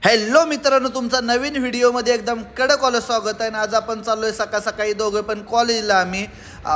Hello मित्रांनो, तुमचा नवीन व्हिडिओमध्ये एकदम कडक वालं स्वागत आहे. आज आपण चाललोय सकाळी दोघे पण कॉलेजला. आम्ही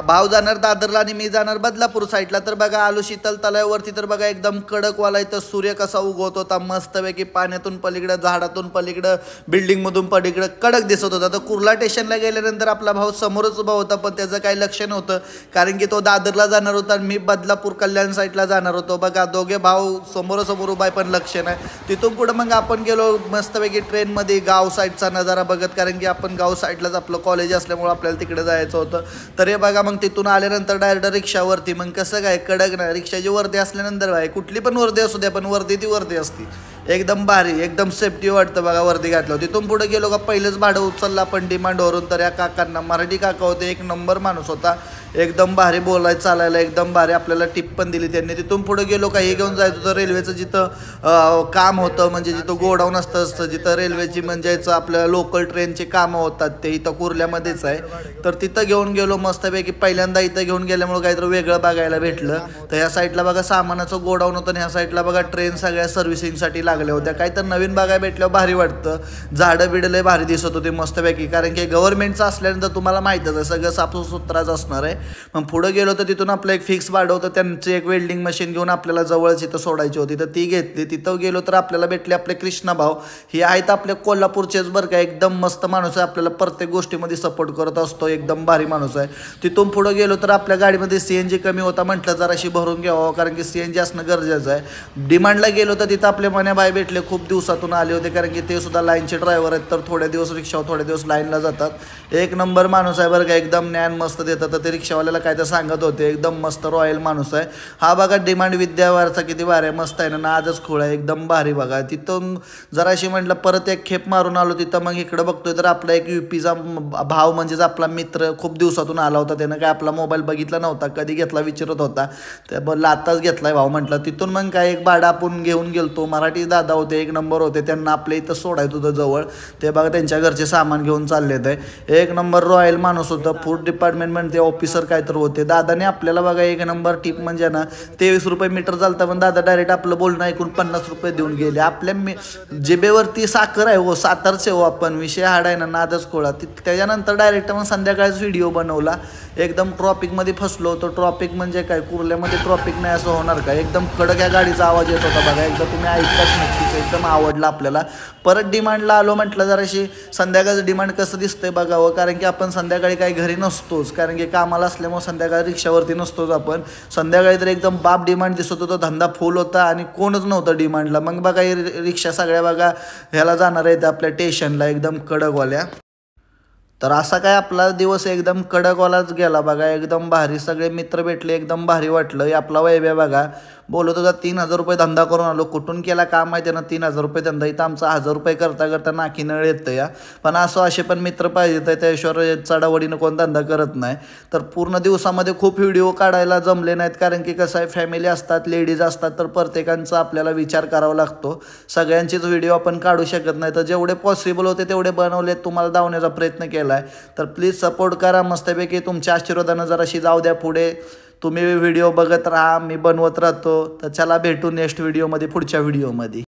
भाऊ जाणार दादरला आणि मी जाणार बदलापूर साईडला. तर बघा आलू शीतल तलावावरती. तर बघा एकदम कडक वाला इथं सूर्य कसा उगवत होता मस्तपैकी, पाण्यातून पलीकडं झाडातून पलीकडं बिल्डिंगमधून पलीकडं कडक दिसत होता. तर कुर्ला स्टेशनला गेल्यानंतर आपला भाऊ समोरच उभा होता, पण त्याचं काही लक्ष नव्हतं कारण की तो दादरला जाणार होता आणि मी बदलापूर कल्याण साईडला जाणार होतो. बघा दोघे भाऊ समोरासमोर उभा आहे पण लक्ष नाही. तिथून पुढे मग आपण गेलो मस्तपैकी ट्रेनमध्ये गाव साईडचा नजारा बघत, कारण की आपण गाव साईडलाच आपलं कॉलेज असल्यामुळे आपल्याला तिकडे जायचं होतं. तर हे बघा मग तिथून आल्यानंतर डायरेक्ट रिक्षावरती. मग कसं काय कडक ना, रिक्षाची वर्दी असल्यानंतर काय कुठली पण वर्दी असू द्या पण वर्दी ती वर्दी असती. एकदम भारी, एकदम सेफ्टी वाटतं बघा वर्दी घातलं. तिथून पुढे गेलो का पहिलंच भाडं उचलला आपण डिमांडवरून. तर या काकांना, मराठी काका होते, एक नंबर माणूस होता, एकदम भारी बोलायचं चालायला एकदम भारी. आपल्याला टिप पण दिली त्यांनी. तिथून पुढे गेलो का हे घेऊन जायचं होतं रेल्वेचं जिथं काम होतं, म्हणजे जिथं गोडाऊन असतं जिथं रेल्वेची म्हणजे आपल्या लोकल ट्रेनचे कामं होतात ते इथं कुर्ल्यामध्येच आहे. तर तिथं घेऊन गेलो मस्तपैकी. पहिल्यांदा इथं घेऊन गेल्यामुळे काहीतरी वेगळं बघायला भेटलं. तर ह्या साईडला बघा सामानाचं गोडाऊन होतं आणि ह्या साईडला बघा ट्रेन सगळ्या सर्व्हिसिंगसाठी लागल्या होत्या. काही तर नवीन बघायला भेटल्यावर भारी वाटतं. झाडं बिडं लय भारी दिसत होते मस्तपैकी, कारण की गव्हर्नमेंटचं असल्यानंतर तुम्हाला माहीतच आहे सगळं साफसुथराच असणार आहे. मग पुढे गेलो तर तिथून आपलं एक फिक्स भाडं होतं, त्यांची एक वेल्डिंग मशीन घेऊन आपल्याला जवळच इथं सोडायची होती, तर ती घेतली. तिथं गेलो तर आपल्याला भेटले आपले कृष्णा भाऊ. हे आहेत आपल्या कोल्हापूरचेच बरं का, एकदम मस्त माणूस आहे, आपल्याला प्रत्येक गोष्टीमध्ये सपोर्ट करत असतो, एकदम भारी माणूस आहे. तिथून पुढं गेलो तर आपल्या गाडीमध्ये CNG कमी होता, म्हटलं जराशी भरून घ्यावं कारण की CNG असणं गरजेचं आहे. डिमांडला गेलो तर तिथं आपले मन्याबाई भेटले, खूप दिवसातून आले होते कारण की ते सुद्धा लाईनचे ड्रायव्हर आहेत. तर थोडे दिवस रिक्षावर थोडे दिवस लाईनला जातात. एक नंबर माणूस आहे बरं का, एकदम ज्ञान मस्त देतात. तर ते रिक्षावाल्याला काय तर सांगत होते, एकदम मस्त रॉयल माणूस आहे. हा बघा डिमांड विद्यावारचा किती भारी आहे, मस्त आहे ना, नादच खोळ आहे, एकदम भारी बघा. तिथून जराशी म्हटलं परत एक खेप मारून आलो. तिथं मग इकडं बघतोय तर आपला एक UPचा भाव म्हणजेच आपला मित्र खूप दिवसातून आला होता. त्यानं काय आपला मोबाईल बघितला नव्हता, कधी घेतला विचारत होता, त्या बोलला आताच घेतलाय भाऊ म्हटलं. तिथून मग काय एक भाडं आपण घेऊन गेलतो. मराठी दादा होते, एक नंबर होते, त्यांना आपल्या इथं सोडायचं होतं जवळ. ते बघा त्यांच्या घरचे सामान घेऊन चालले ते. एक नंबर रॉयल माणूस होतं. फूड डिपार्टमेंटमध्ये ऑफिसर काय तर होते. दादाने आपल्याला बघा एक नंबर टिप म्हणजे ना 23 रुपये मीटर चालतं, पण दादा डायरेक्ट आपलं बोलणं ऐकून 50 रुपये देऊन गेले. आपल्या जिबेवरती साखर आहे हो, सातारचे हो आपण, विषय हाड आहे ना, नादच खोळा. त्याच्यानंतर डायरेक्ट मग संध्याकाळीच व्हिडिओ बनवला. एकदम ट्रॉपिकमध्ये फसलो होतो. ट्रॉपिक म्हणजे काय, कुर्ल्यामध्ये ट्रॉपिक नाही असं होणार का, एकदम कडक या गाडीचा आवाज येत होता बघा. एकदा तुम्ही ऐकताच नक्कीच, एकदम आवडला आपल्याला. परत डिमांडला आलो, म्हटलं जराशी संध्याकाळचं डिमांड कसं दिसतंय बघावं, कारण की आपण संध्याकाळी काही घरी नसतोच, कारण की कामाला असल्यामुळे संध्याकाळी रिक्षावरती नसतोच आपण. संध्याकाळी तर एकदम बाप डिमांड दिसत होतं, धंदा फुल होता आणि कोणच नव्हतं डिमांडला. मग बघा रिक्षा सगळ्या बघा ह्याला जाणार आहेत आपल्या स्टेशनला, एकदम कडकवाल्या. तर असा काय आपला दिवस एकदम कडकवालाच गेला बघा, एकदम भारी. सगळे मित्र भेटले, एकदम भारी वाटलं. आपला वैभ्या बघा बोलत होता 3000 रुपये धंदा करून आलो. कुठून केला काम माहिती ना, 3000 रुपये धंदा. इथं आमचा 1000 रुपये करता करता नाकी नळ येतं या. पण असं असे पण मित्र पाहिजेत, त्याशिवाय चढावडीनं कोण धंदा करत नाही. तर पूर्ण दिवसामध्ये खूप व्हिडिओ काढायला जमले नाहीत, कारण की कसं आहे फॅमिली असतात, लेडीज असतात, तर प्रत्येकांचा आपल्याला विचार करावा लागतो. सगळ्यांचेच व्हिडिओ आपण काढू शकत नाही. तर जेवढे पॉसिबल होते तेवढे बनवले, तुम्हाला धावण्याचा प्रयत्न केला आहे. तर प्लीज सपोर्ट करा मस्तपैकी. तुमच्या आशीर्वादानं जराशी जाऊ द्या पुढे. तुम्ही व्हिडिओ बघत राहा, मी बनवत राहतो. तर चला भेटू नेक्स्ट व्हिडिओमध्ये, पुढच्या व्हिडिओमध्ये.